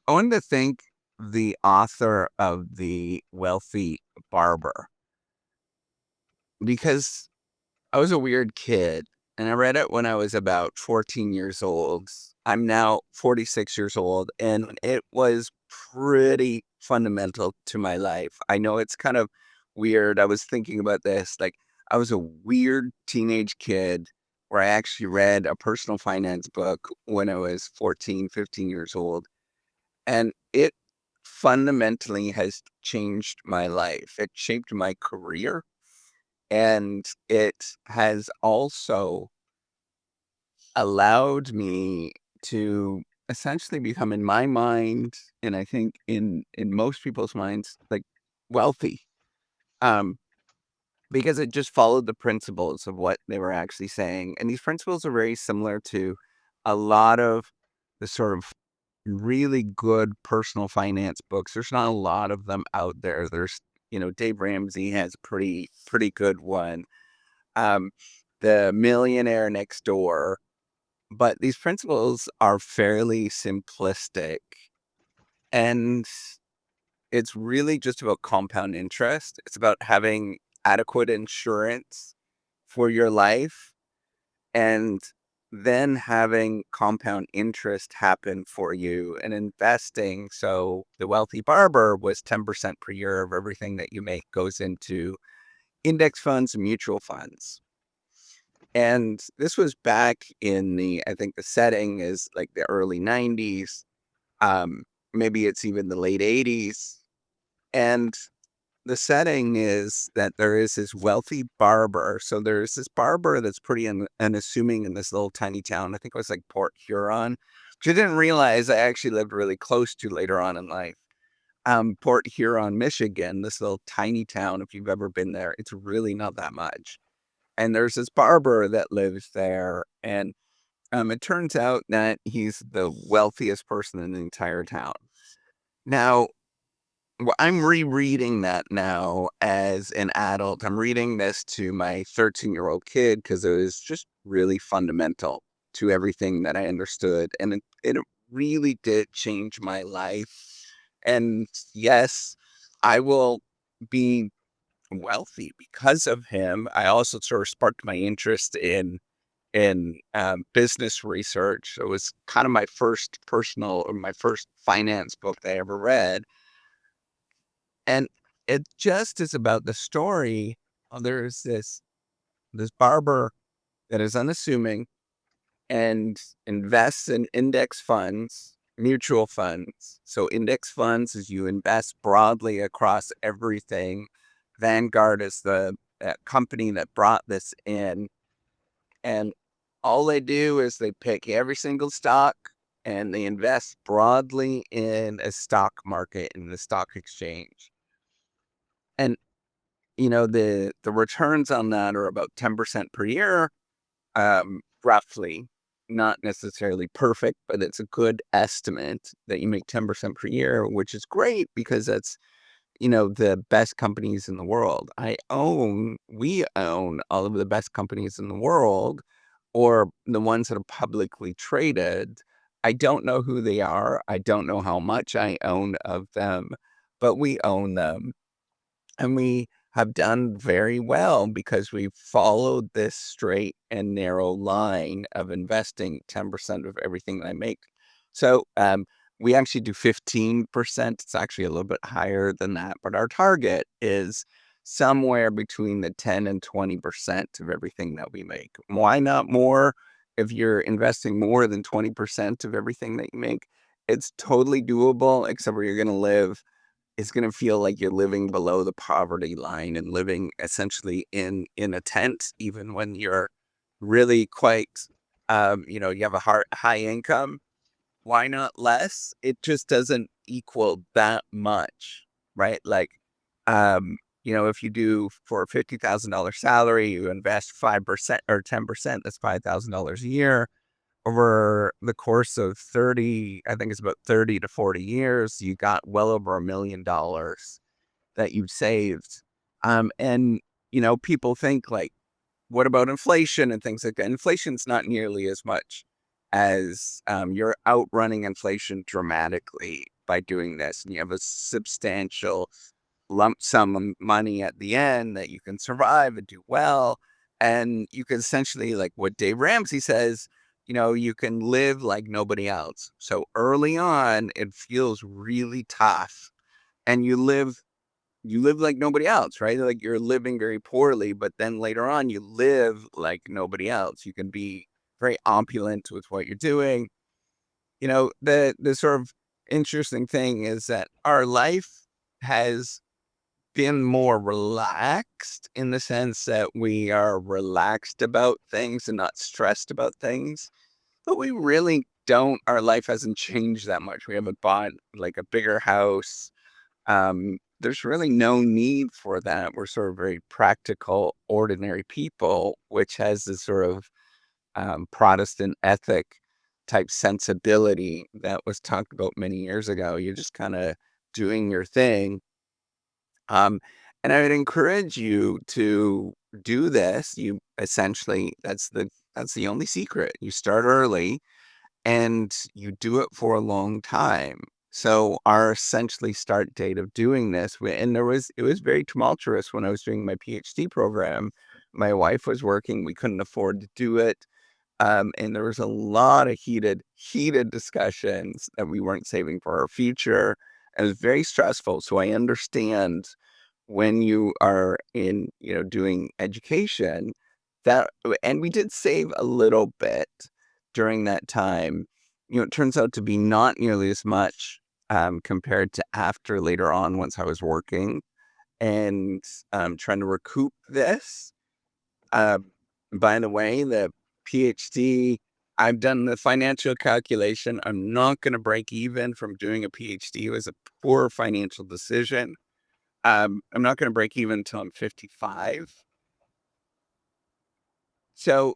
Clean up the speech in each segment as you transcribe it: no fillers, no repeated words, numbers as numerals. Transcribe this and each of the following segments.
I wanted to thank the author of The Wealthy Barber because I was a weird kid and I read it when I was about 14 years old. I'm now 46 years old, and it was pretty fundamental to my life. I know it's kind of weird. I was thinking about this. Like, I was a weird teenage kid where I actually read a personal finance book when I was 14, 15 years old. And it fundamentally has changed my life. It shaped my career, and it has also allowed me to essentially become, in my mind, and I think in most people's minds, like, wealthy. Um, because it just followed the principles of what they were actually saying. And these principles are very similar to a lot of the sort of really good personal finance books. There's not a lot of them out there. Dave Ramsey has a pretty good one. Um, the Millionaire Next Door. But these principles are fairly simplistic, and it's really just about compound interest. It's about having adequate insurance for your life and then having compound interest happen for you and investing. So the Wealthy Barber was 10% per year of everything that you make goes into index funds and mutual funds. And this was back in I think the setting is like the early 90s. Um, Maybe it's even the late 80s. And the setting is that there is this wealthy barber. So there's this barber that's pretty unassuming in this little tiny town. I think it was like Port Huron, which I didn't realize I actually lived really close to later on in life. Port Huron, Michigan, this little tiny town. If you've ever been there, it's really not that much. And there's this barber that lives there, and it turns out that he's the wealthiest person in the entire town. Now, I'm rereading that now as an adult. I'm reading this to my 13-year-old kid because it was just really fundamental to everything that I understood. And it really did change my life. And yes, I will be wealthy because of him. I also sort of sparked my interest in business research. It was kind of my first personal or my first finance book that I ever read. And it just is about the story. There's this barber that is unassuming and invests in index funds, mutual funds. So index funds is you invest broadly across everything. Vanguard is the company that brought this in. And all they do is they pick every single stock and they invest broadly in a stock market, in the stock exchange. And the returns on that are about 10% per year, roughly. Not necessarily perfect, but it's a good estimate that you make 10% per year, which is great because that's the best companies in the world. We own all of the best companies in the world, or the ones that are publicly traded. I don't know who they are. I don't know how much I own of them, but we own them. And we have done very well because we followed this straight and narrow line of investing 10% of everything that I make. So we actually do 15%. It's actually a little bit higher than that, but our target is somewhere between the 10 and 20% of everything that we make. Why not more? If you're investing more than 20% of everything that you make, it's totally doable, except where you're going to live, it's gonna feel like you're living below the poverty line and living essentially in a tent, even when you're really quite, you have a high income. Why not less? It just doesn't equal that much, right? Like, if you do for a $50,000 salary, you invest 5% or 10%, that's $5,000 a year over the course of 30, I think it's about 30 to 40 years, you got well over $1 million that you've saved. And, people think like, what about inflation and things like that? Inflation's not nearly as much as you're outrunning inflation dramatically. by doing this, and you have a substantial lump sum of money at the end that you can survive and do well. And you can essentially, like what Dave Ramsey says, you can live like nobody else. So early on, it feels really tough, and you live like nobody else, right? Like you're living very poorly, but then later on you live like nobody else. You can be very opulent with what you're doing. The sort of interesting thing is that our life has been more relaxed in the sense that we are relaxed about things and not stressed about things. But we really don't. Our life hasn't changed that much. We haven't bought like a bigger house. There's really no need for that. We're sort of very practical, ordinary people, which has this sort of Protestant ethic type sensibility that was talked about many years ago. You're just kind of doing your thing. Um, and I would encourage you to do this. You essentially, that's the only secret. You start early and you do it for a long time. So our essentially start date of doing this, and it was very tumultuous when I was doing my PhD program. My wife was working. We couldn't afford to do it. And there was a lot of heated discussions that we weren't saving for our future. It was very stressful. So I understand when you are in, doing education that, and we did save a little bit during that time. It turns out to be not nearly as much compared to after later on once I was working and trying to recoup this. Um, by the way, the PhD, I've done the financial calculation. I'm not going to break even from doing a PhD. It was a poor financial decision. I'm not going to break even until I'm 55. So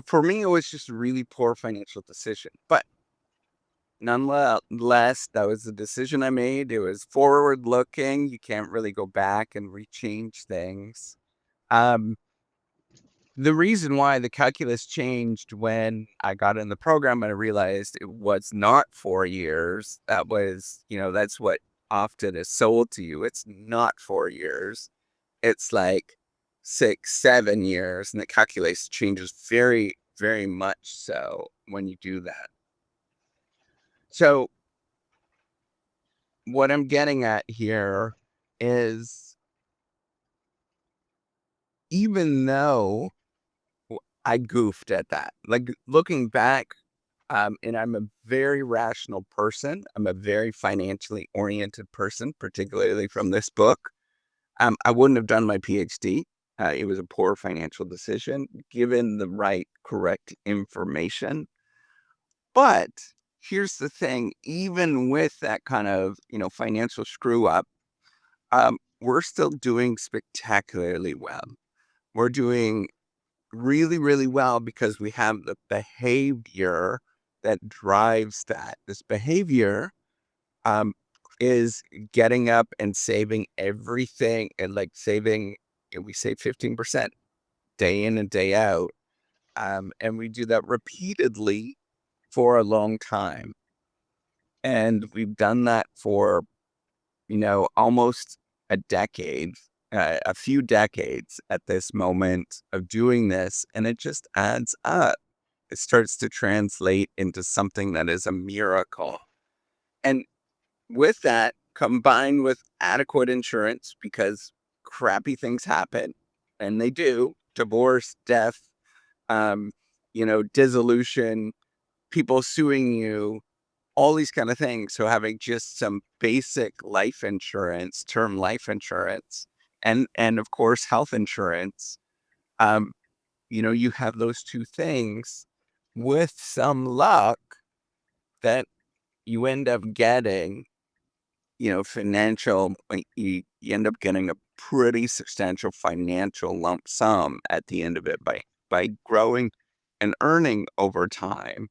for me, it was just a really poor financial decision. But nonetheless, that was the decision I made. It was forward looking. You can't really go back and rechange things. Um, The reason why the calculus changed when I got in the program and I realized it was not 4 years. That's what often is sold to you. It's not 4 years. It's like 6, 7 years. And the calculus changes very, very much so when you do that. So what I'm getting at here is even though I goofed at that, like looking back, and I'm a very rational person. I'm a very financially oriented person, particularly from this book. I wouldn't have done my PhD. It was a poor financial decision, given the right, correct information. But here's the thing: even with that kind of financial screw up, we're still doing spectacularly well. We're doing really, really well because we have the behavior that drives that. This behavior um, is getting up and saving everything and like saving, and we save 15% day in and day out. And we do that repeatedly for a long time. And we've done that for, almost a decade, a few decades at this moment of doing this. And it just adds up. It starts to translate into something that is a miracle. And with that, combined with adequate insurance, because crappy things happen, and they do, divorce, death, um, dissolution, people suing you, all these kind of things. So having just some basic life insurance, term life insurance, and of course health insurance, um, you have those two things with some luck that you end up getting, like you end up getting a pretty substantial financial lump sum at the end of it by growing and earning over time.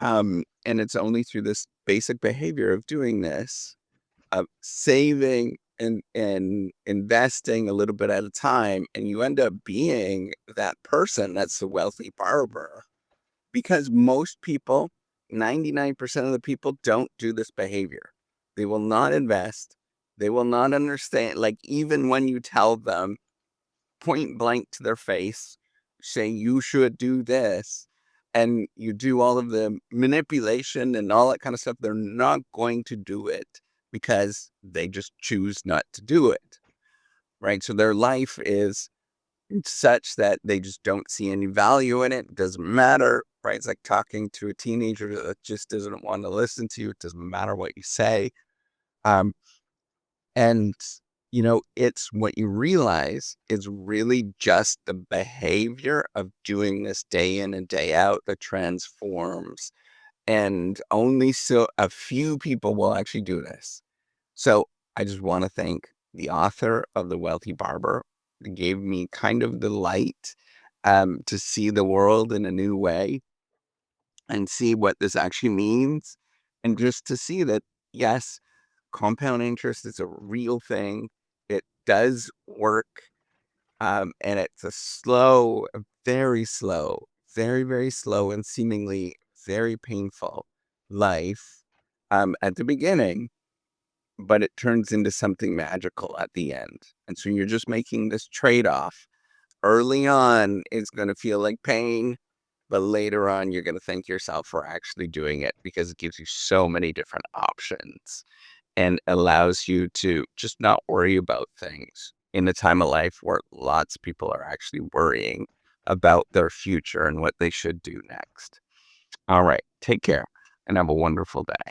And it's only through this basic behavior of doing this, of saving and investing a little bit at a time, and you end up being that person that's the wealthy barber. Because most people 99% of the people don't do this behavior. They will not invest. They will not understand. Like, even when you tell them point blank to their face, say you should do this, and you do all of the manipulation and all that kind of stuff, they're not going to do it because they just choose not to do it. Right. So their life is such that they just don't see any value in it. It doesn't matter. Right. It's like talking to a teenager that just doesn't want to listen to you. It doesn't matter what you say. Um, and, it's what you realize is really just the behavior of doing this day in and day out that transforms. And only so a few people will actually do this. So I just want to thank the author of The Wealthy Barber. It gave me kind of the light to see the world in a new way and see what this actually means. And just to see that, yes, compound interest is a real thing. It does work. And it's a very slow, very, very slow and seemingly very painful life at the beginning, but it turns into something magical at the end. And so you're just making this trade-off. Early on, it's going to feel like pain, but later on, you're going to thank yourself for actually doing it because it gives you so many different options and allows you to just not worry about things in a time of life where lots of people are actually worrying about their future and what they should do next. All right. Take care and have a wonderful day.